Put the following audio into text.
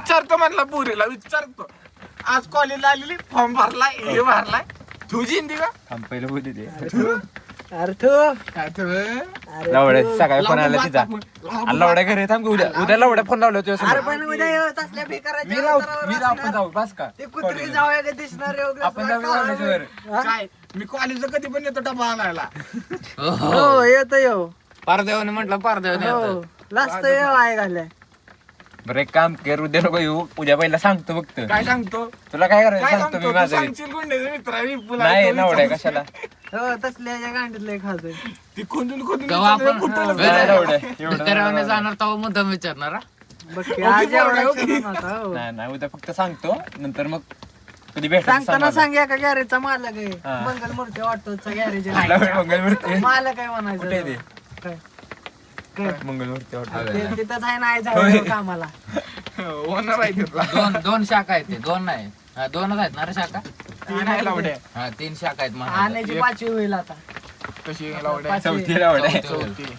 विचारतो म्हणला पुरीला विचारतो आज कॉलेजला आलेली फॉर्म भरलाय हे भरलाय तुझी हिंदी का पहिलं बोलू दे अर्थ लवड्या सकाळी फोन आला तिचा लवड्या घरी थांब उद्या लवड्या फोन लावला अरे पण उद्या येत असल्या बेकाराच्या मी आपण जाऊ बस का ते कुत्री जाऊया का दिसणार आपण जाऊ कॉलेजवर. काय मी कॉलेजला कधी पण येतो डबा आणायला हो येतो येऊ पारदेवाने म्हटलं पारदेवाने हो लास्ट येऊ आहे घाल्या बरं एक काम कर उद्या नको येऊ उद्या पहिला सांगतो फक्त काय सांगतो तुला काय करायचं काय सांगतो मी सांगतो तू माझं सांगशील गुंड्याचा मित्र आहे, विपुल आहे, नाही तो नवड्या विचारतो. कशाला हो तसल्या गांडीतलं खातोय ती खोदून खोदून तेव्हा विचारतो, आपण- कुठं नाही, लवड्या मित्राने जाणार तेव्हा मुद्दाम विचारणार हा? बघ की, आज एवढा ओके. विचारून होता, हो. नाही नाही उद्या फक्त सांगतो नंतर मग कधी भेटायचं सांगताना सांग्या का गॅरेजचा मालक आहे हा. मंगल मूर्ती ऑटोचा गॅरेज मंगलमूर्ती मालक काय कुठे आहे म्हणायचं ते? काय? काय? मंगलमूर्ती हॉटेल ते- तिथंच आहे नाही जाऊ कामाला ओनर आहे तिथला. दोन शाखा आहेत ते दोन नाही हा, दोनच आहेत ना रे शाखा तीन आहे लावड्या हा 3 शाखा आहेत म्हणायचं. आण्याची 5वी होईल आता कशी लावड्या पाचवी. चौथी लावड्या चौथी. चौथी.